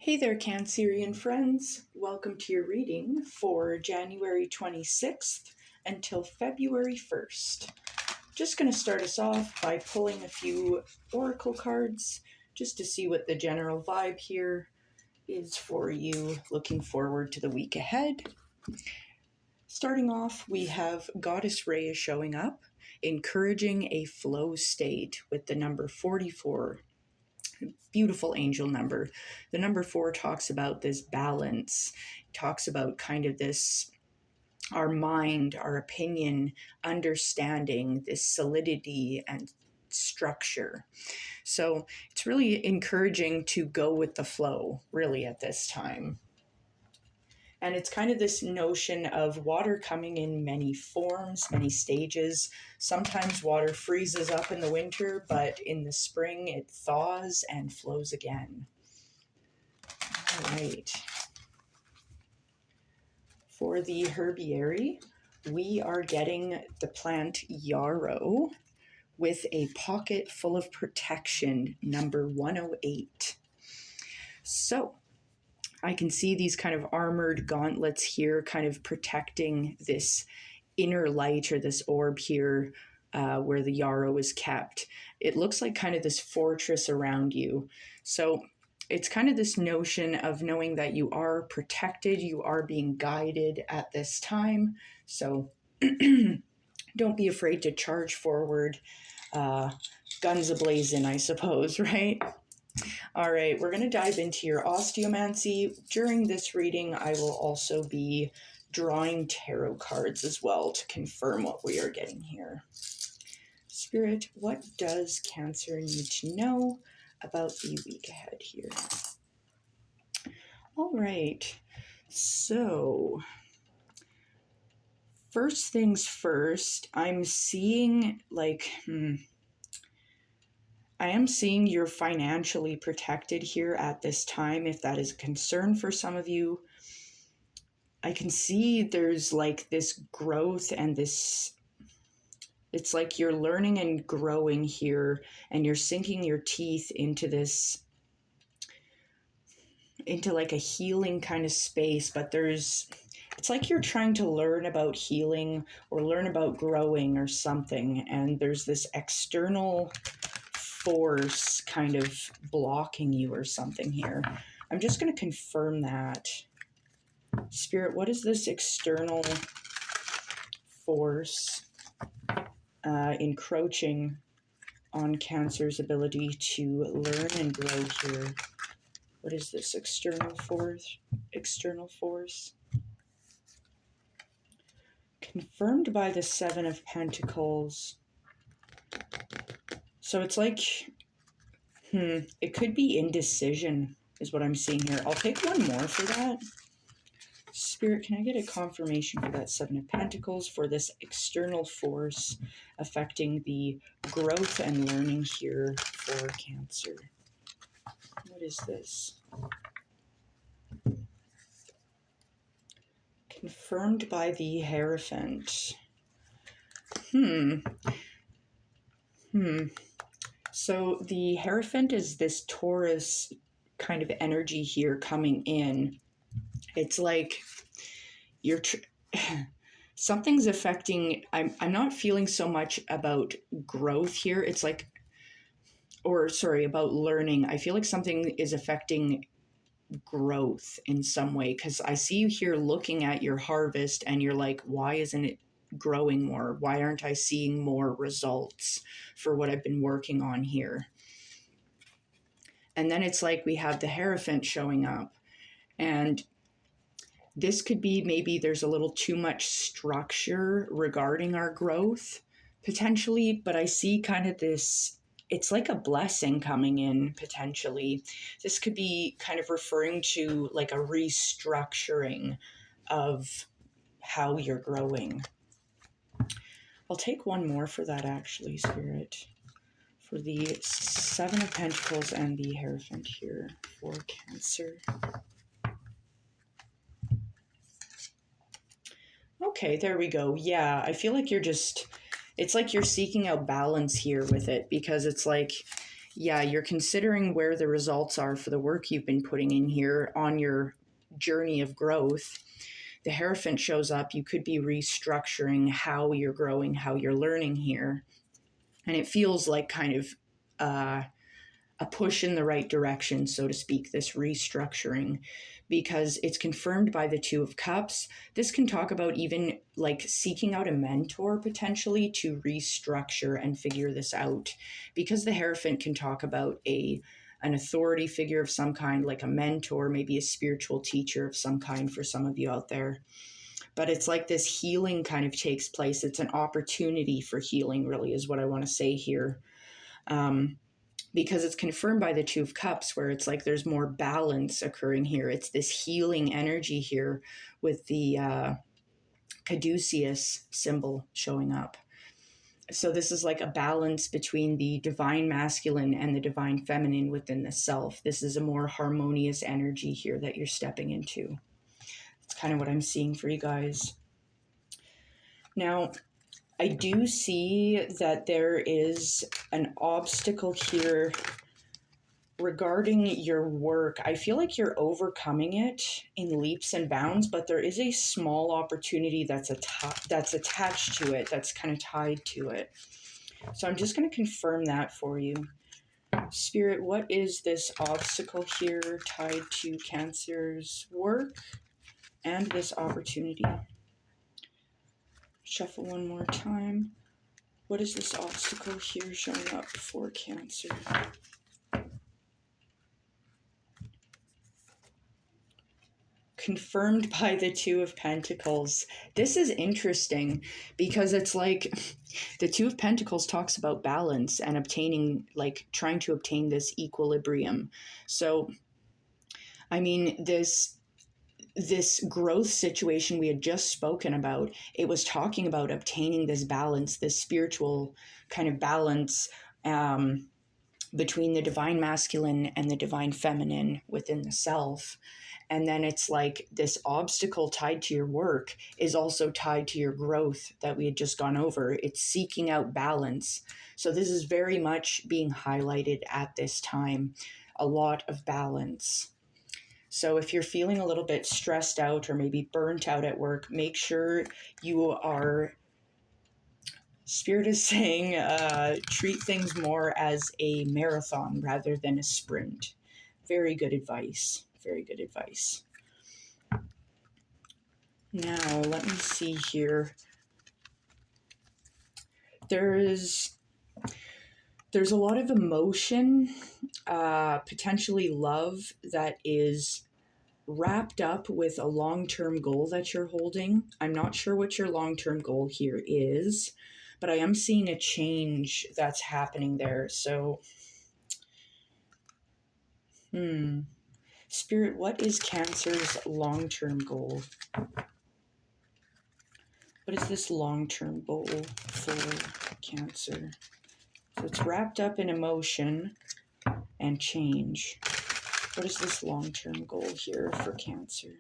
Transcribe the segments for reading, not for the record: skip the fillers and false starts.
Hey there, Cancerian friends. Welcome to your reading for January 26th until February 1st. Just going to start us off by pulling a few oracle cards just to see what the general vibe here is for you looking forward to the week ahead. Starting off, we have Goddess Rhea showing up, encouraging a flow state with the number 44. Beautiful angel number. The number 4 talks about this balance, talks about kind of this, our mind, our opinion, understanding this solidity and structure. So it's really encouraging to go with the flow, really, at this time. And it's kind of this notion of water coming in many forms, many stages. Sometimes water freezes up in the winter, but in the spring it thaws and flows again. All right. For the herbiary, we are getting the plant yarrow with a pocket full of protection, number 108. So I can see these kind of armored gauntlets here kind of protecting this inner light or this orb here where the yarrow is kept. It looks like kind of this fortress around you. So it's kind of this notion of knowing that you are protected, you are being guided at this time. So don't be afraid to charge forward, guns a-blazing, I suppose, right? All right, we're going to dive into your osteomancy. During this reading, I will also be drawing tarot cards as well to confirm what we are getting here. Spirit, what does Cancer need to know about the week ahead here? All right, so first things first, I'm seeing I am seeing you're financially protected here at this time, if that is a concern for some of you. I can see there's like this growth and this, it's like you're learning and growing here and you're sinking your teeth into this, into like a healing kind of space, but it's like you're trying to learn about healing or learn about growing or something, and there's this external force kind of blocking you or something here. I'm just going to confirm that. Spirit, what is this external force encroaching on Cancer's ability to learn and grow here? What is this external force? Confirmed by the 7 of Pentacles. So it's like, it could be indecision is what I'm seeing here. I'll take one more for that. Spirit, can I get a confirmation for that 7 of Pentacles for this external force affecting the growth and learning here for Cancer? What is this? Confirmed by the Hierophant. So the Hierophant is this Taurus kind of energy here coming in. It's like you're something's affecting. I'm not feeling so much about growth here. It's like, about learning. I feel like something is affecting growth in some way, because I see you here looking at your harvest and you're like, why isn't it growing more? Why aren't I seeing more results for what I've been working on here? And then it's like we have the Hierophant showing up, and this could be maybe there's a little too much structure regarding our growth potentially, but I see kind of this, it's like a blessing coming in potentially. This could be kind of referring to like a restructuring of how you're growing. I'll take one more for that actually, Spirit. For the 7 of Pentacles and the Hierophant here for Cancer. Okay, there we go. Yeah, I feel like it's like you're seeking out balance here with it, because it's like yeah, you're considering where the results are for the work you've been putting in here on your journey of growth. The Hierophant shows up. You could be restructuring how you're growing, how you're learning here. And it feels like kind of a push in the right direction, so to speak, this restructuring, because it's confirmed by the Two of Cups. This can talk about even like seeking out a mentor potentially to restructure and figure this out, because the Hierophant can talk about an authority figure of some kind, like a mentor, maybe a spiritual teacher of some kind for some of you out there. But it's like this healing kind of takes place. It's an opportunity for healing, really, is what I want to say here. Because it's confirmed by the Two of Cups, where it's like there's more balance occurring here. It's this healing energy here with the caduceus symbol showing up. So this is like a balance between the divine masculine and the divine feminine within the self. This is a more harmonious energy here that you're stepping into. It's kind of what I'm seeing for you guys. Now, I do see that there is an obstacle here regarding your work. I feel like you're overcoming it in leaps and bounds, but there is a small opportunity that's attached to it, that's kind of tied to it. So I'm just going to confirm that for you. Spirit, what is this obstacle here tied to Cancer's work and this opportunity? Shuffle one more time. What is this obstacle here showing up for Cancer? Confirmed by the Two of Pentacles. This is interesting because it's like the Two of Pentacles talks about balance and obtaining, like trying to obtain this equilibrium. So, I mean, this growth situation we had just spoken about, it was talking about obtaining this balance, this spiritual kind of balance between the divine masculine and the divine feminine within the self. And then it's like this obstacle tied to your work is also tied to your growth that we had just gone over. It's seeking out balance. So this is very much being highlighted at this time. A lot of balance. So if you're feeling a little bit stressed out or maybe burnt out at work, make sure you are, Spirit is saying, treat things more as a marathon rather than a sprint. Very good advice. Very good advice. Now, let me see here. There's a lot of emotion, potentially love, that is wrapped up with a long-term goal that you're holding. I'm not sure what your long-term goal here is, but I am seeing a change that's happening there. So, Spirit, what is Cancer's long-term goal? What is this long-term goal for Cancer? So it's wrapped up in emotion and change. What is this long-term goal here for Cancer?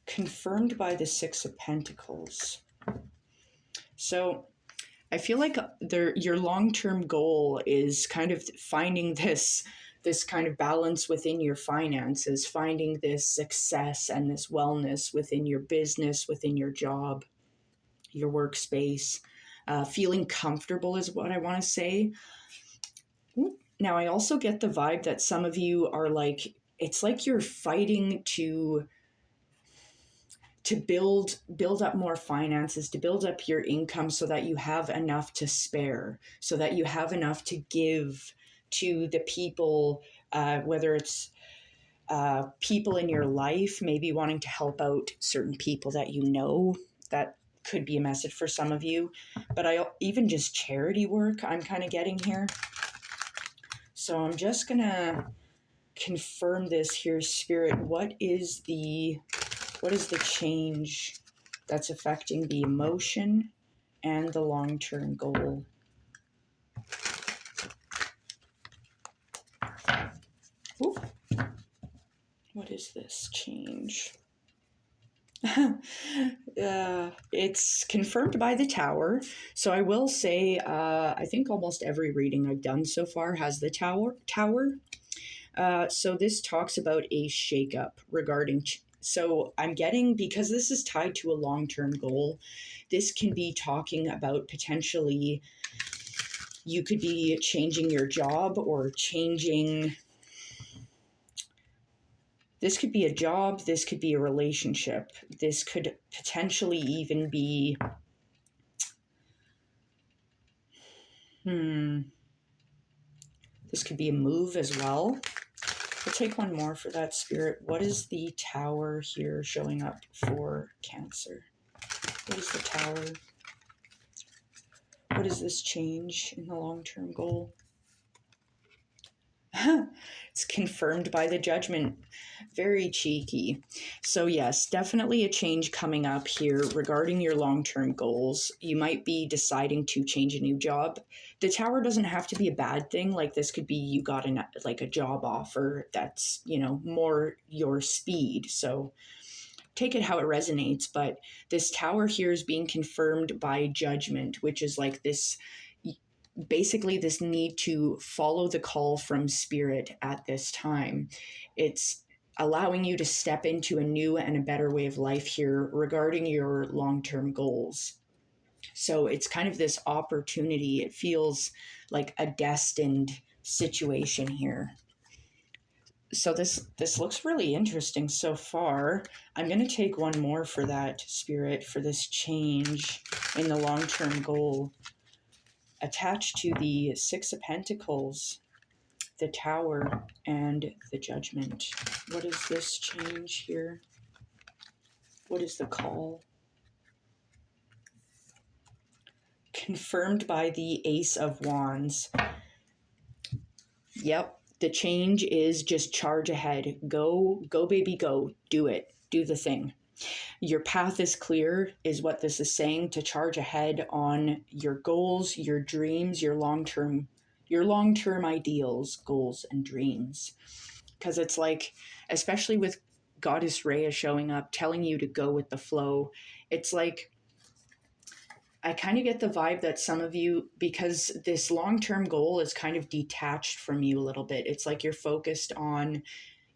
Confirmed by the Six of Pentacles. So I feel like your long-term goal is kind of finding this kind of balance within your finances, finding this success and this wellness within your business, within your job, your workspace. Feeling comfortable is what I want to say. Now, I also get the vibe that some of you are like, it's like you're fighting to build up more finances, to build up your income so that you have enough to spare, so that you have enough to give to the people, whether it's people in your life, maybe wanting to help out certain people that you know. That could be a message for some of you. But even just charity work, I'm kind of getting here. So I'm just going to confirm this here, Spirit. What is the change that's affecting the emotion and the long-term goal? Ooh. What is this change? It's confirmed by the Tower. So I will say, I think almost every reading I've done so far has the Tower. So this talks about a shakeup regarding. So I'm getting, because this is tied to a long-term goal, this can be talking about potentially you could be changing your job or changing. This could be a job, this could be a relationship, this could potentially even be. This could be a move as well. We'll take one more for that, Spirit. What is the Tower here showing up for Cancer? What is the Tower? What is this change in the long-term goal? It's confirmed by the Judgment. Very cheeky. So yes, definitely a change coming up here regarding your long-term goals. You might be deciding to change a new job. The Tower doesn't have to be a bad thing. Like, this could be you got a job offer that's, more your speed. So take it how it resonates. But this Tower here is being confirmed by Judgment, which is like this, basically this need to follow the call from Spirit at this time. It's allowing you to step into a new and a better way of life here regarding your long-term goals. So it's kind of this opportunity. It feels like a destined situation here. So this looks really interesting so far. I'm going to take one more for that, Spirit, for this change in the long-term goal. Attached to the Six of Pentacles, the Tower, and the Judgment. What is this change here? What is the call? Confirmed by the Ace of Wands. Yep, the change is just charge ahead. Go, baby, go. Do it. Do the thing. Your path is clear, is what this is saying, to charge ahead on your goals, your dreams, your long-term ideals, goals, and dreams. Because it's like, especially with Goddess Rhea showing up, telling you to go with the flow, it's like, I kind of get the vibe that some of you, because this long-term goal is kind of detached from you a little bit. It's like you're focused on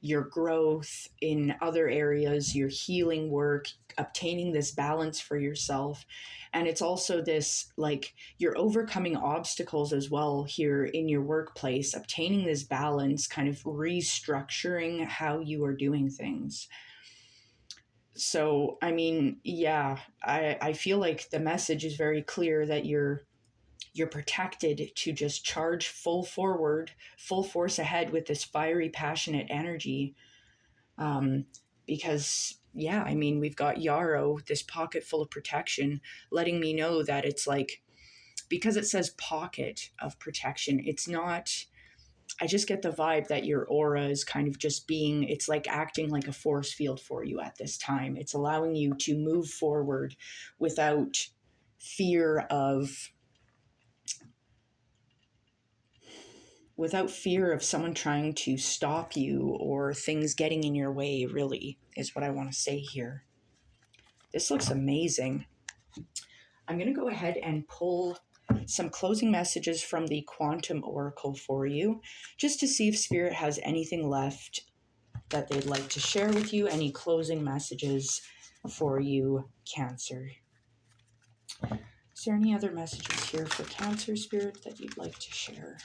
your growth in other areas, your healing work, obtaining this balance for yourself. And it's also this, like, you're overcoming obstacles as well here in your workplace, obtaining this balance, kind of restructuring how you are doing things. So, I mean, yeah, I feel like the message is very clear that you're protected to just charge full forward, full force ahead with this fiery, passionate energy. Because, yeah, I mean, we've got Yarrow, this pocket full of protection, letting me know that it's like, because it says pocket of protection, it's not, I just get the vibe that your aura is kind of just being, it's like acting like a force field for you at this time. It's allowing you to move forward without fear of someone trying to stop you or things getting in your way, really, is what I want to say here. This looks amazing. I'm going to go ahead and pull some closing messages from the Quantum Oracle for you, just to see if Spirit has anything left that they'd like to share with you, any closing messages for you, Cancer. Is there any other messages here for Cancer, Spirit, that you'd like to share?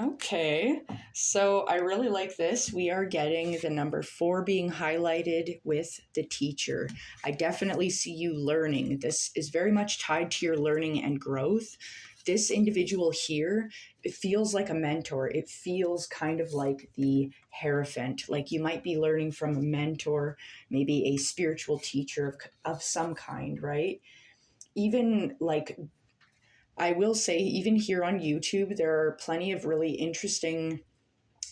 Okay, so I really like this. We are getting the number 4 being highlighted with the Teacher. I definitely see you learning. This is very much tied to your learning and growth. This individual here, it feels like a mentor. It feels kind of like the Hierophant, like you might be learning from a mentor, maybe a spiritual teacher of some kind, right? Even like, I will say, even here on YouTube, there are plenty of really interesting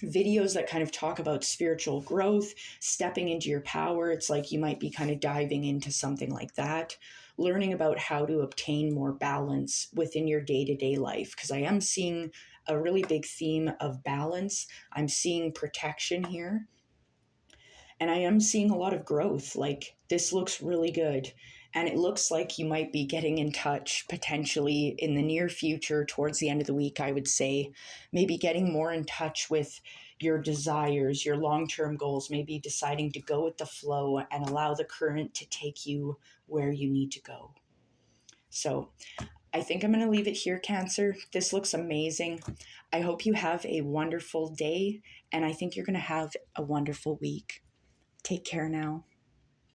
videos that kind of talk about spiritual growth, stepping into your power. It's like you might be kind of diving into something like that. learning about how to obtain more balance within your day-to-day life, because I am seeing a really big theme of balance. I'm seeing protection here, and I am seeing a lot of growth. Like, this looks really good. And it looks like you might be getting in touch potentially in the near future, towards the end of the week, I would say. Maybe getting more in touch with your desires, your long term goals, maybe deciding to go with the flow and allow the current to take you where you need to go. So, I think I'm going to leave it here, Cancer. This looks amazing. I hope you have a wonderful day, and I think you're going to have a wonderful week. Take care now.